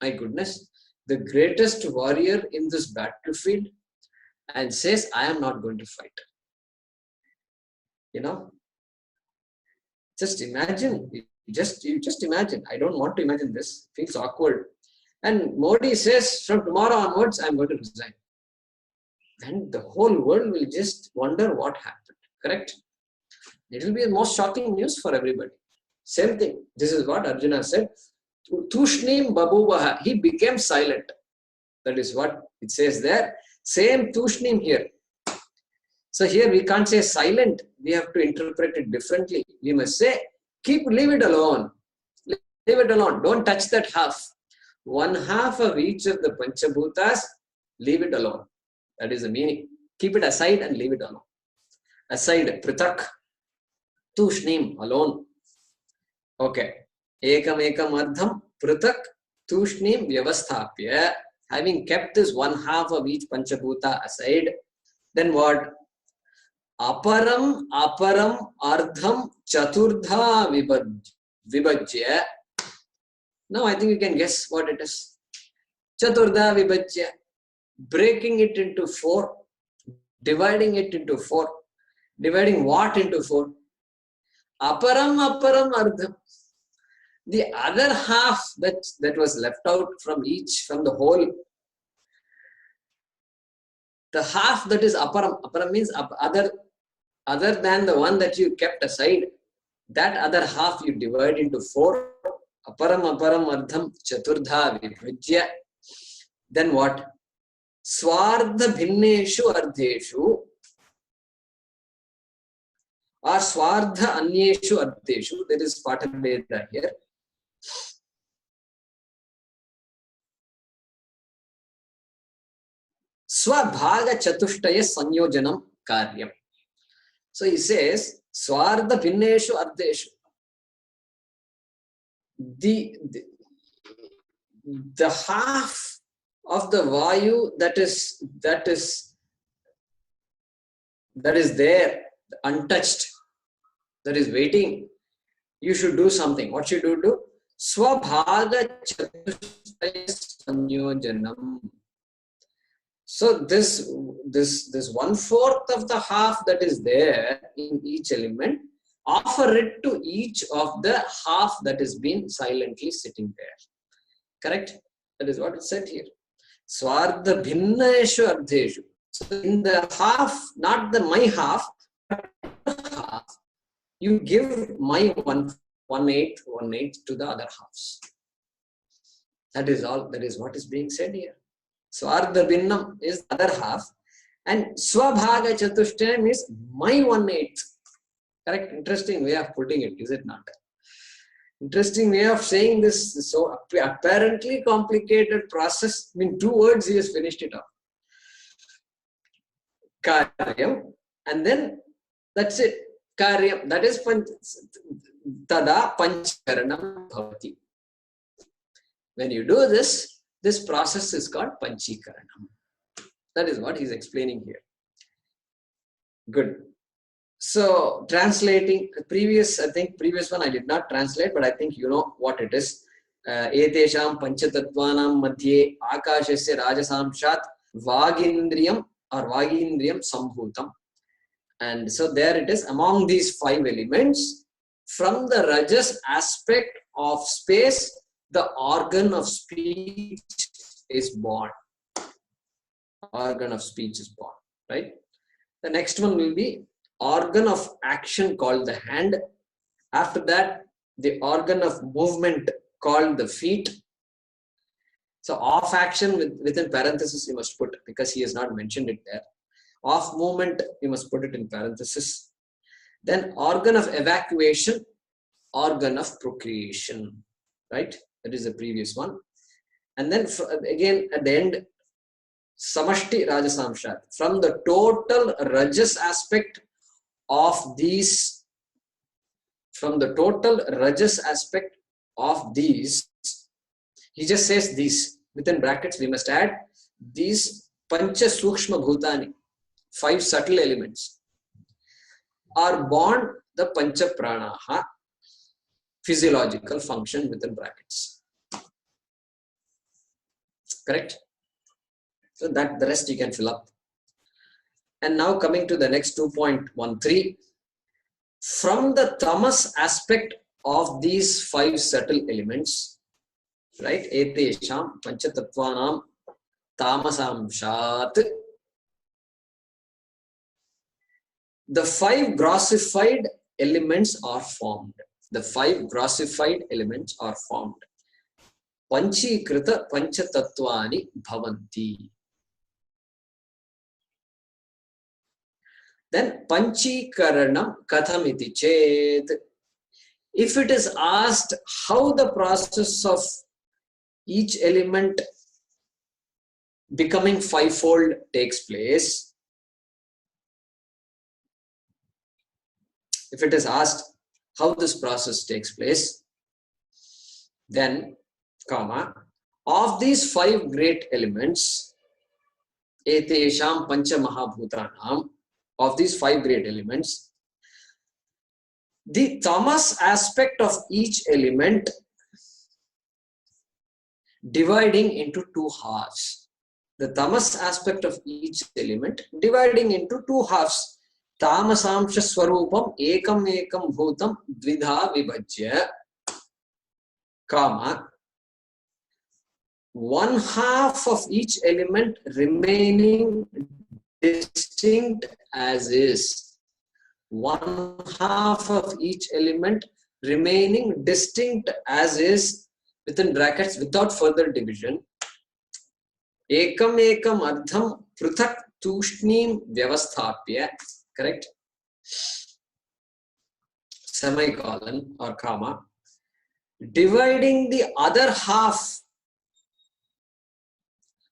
My goodness. The greatest warrior in this battlefield and says, I am not going to fight. You know, just imagine, you just imagine. I don't want to imagine this. It feels awkward. And Modi says, from tomorrow onwards, I'm going to resign. And the whole world will just wonder what happened. Correct? It will be the most shocking news for everybody. Same thing. This is what Arjuna said. Tushnim babuvaha. He became silent. That is what it says there. Same Tushnim here. So here we can't say silent. We have to interpret it differently. We must say, leave it alone. Leave it alone. Don't touch that half. One half of each of the Panchabhutas, leave it alone. That is the meaning. Keep it aside and leave it alone. Aside, prithak. Tushnim, alone. Okay. Ekam ardham prithak tushnim vyavasthapya. Having kept this one half of each Panchabhuta aside, then what? Aparam ardham chaturdha vibhajya. Now I think you can guess what it is. Chaturdha vibhajya. Breaking it into four. Dividing it into four. Dividing what into four? Aparam ardham. The other half that was left out from the whole. The half that is aparam means other than the one that you kept aside, that other half you divide into four. Aparam ardham chaturdha vibhajya. Then what? Swardha bhinneshu ardheshu or swardha anyeshu ardheshu. There is Tattvabodha here. Swabhaga chatushtaya sanyojanam karyam. So he says, Swardha bhinneshu ardheshu. The half of the vayu that is there, untouched, that is waiting, you should do something. What should you do? Swabhaga chatushtaya sanyojanam. So this 1/4 of the half that is there in each element, offer it to each of the half that has been silently sitting there. Correct? That is what it said here. Swardha bhinneshu ardheshu. So in the half, not the my half, half, you give my 1/8 to the other halves. That is all. That is what is being said here. Swardha Bhinnam is the other half, and Swabhaga Chatushtayam is my 1/8. Correct? Interesting way of putting it, is it not? Interesting way of saying this. So apparently complicated process. I mean, 2 words he has finished it off. Karyam, and then that's it. Karyam, that is tada panchikaranam bhavati. When you do this, this process is called panchikaranam. That is what he is explaining here. Good. So translating previous, I think previous one I did not translate, but I think you know what it is. Etesham panchatattvanam madhye akashasya rajasamshat vagindriyam or vagindriyam sambhutam. And so there it is, among these 5 elements, from the rajas aspect of space, the organ of speech is born. Organ of speech is born, right? The next one will be organ of action called the hand. After that, the organ of movement called the feet. So off action within parenthesis you must put, because he has not mentioned it there. Off movement you must put it in parenthesis. Then organ of evacuation, organ of procreation, right? That is the previous one. And then again at the end, samashti rajasamshat, from the total rajas aspect of these, he just says these, within brackets we must add these pancha sukshma bhutani, 5 subtle elements, are born the pancha pranaha, physiological function within brackets. Correct? So that the rest you can fill up. And now coming to the next 2.13, from the tamas aspect of these 5 subtle elements, right? Etesham panchatattvanam tamasamshat, the 5 grossified elements are formed. The 5 grossified elements are formed. Panchikrita panchatatvani bhavanti. Then panchikaranam kathamiti chet. If it is asked how the process of each element becoming 5-fold takes place, if it is asked how this process takes place, then, comma, of these 5 great elements, etesham pancha mahabhutanam, of these 5 great elements, the tamas aspect of each element dividing into 2 halves. The tamas aspect of each element dividing into 2 halves. Tamasamsha swarupam ekam ekam bhutam dvidha vibhajya, comma, 1/2 of each element remaining distinct as is. 1/2 of each element remaining distinct as is, within brackets, without further division. Ekam ekam ardham pruthak tushnim vyavasthapya, correct? Semicolon or comma, dividing the other half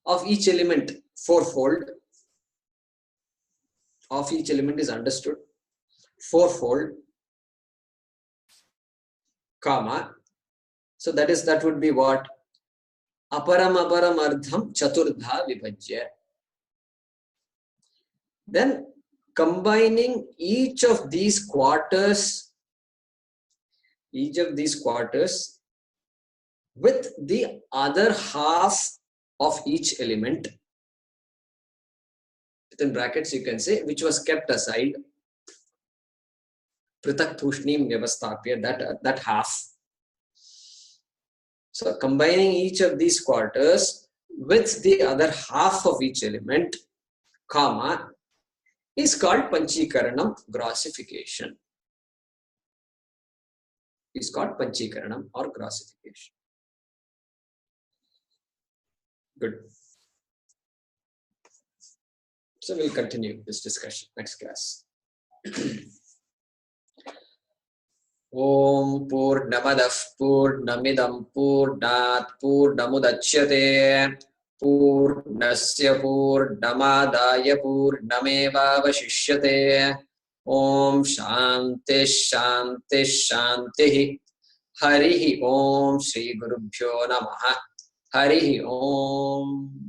of each element 4-fold. Of each element is understood 4-fold, comma. So that would be what? Aparam aparam ardham chaturdha vibhajya. Then combining each of these quarters with the other half of each element, within brackets you can say, which was kept aside, prithak tushnim vyavasthapya, that half. So combining each of these quarters with the other half of each element, comma, is called Panchikaranam, grossification. Is called Panchikaranam or grossification. Good. So we'll continue this discussion next class. Om Purnamadah Purnamidam Purnat Purnamudachyate Purnasya Purnamadaya Purnamevavashishyate. Om Shanti Shanti Shanti. Harihi Om Shri Gurubhyo Namaha. Harihi Om.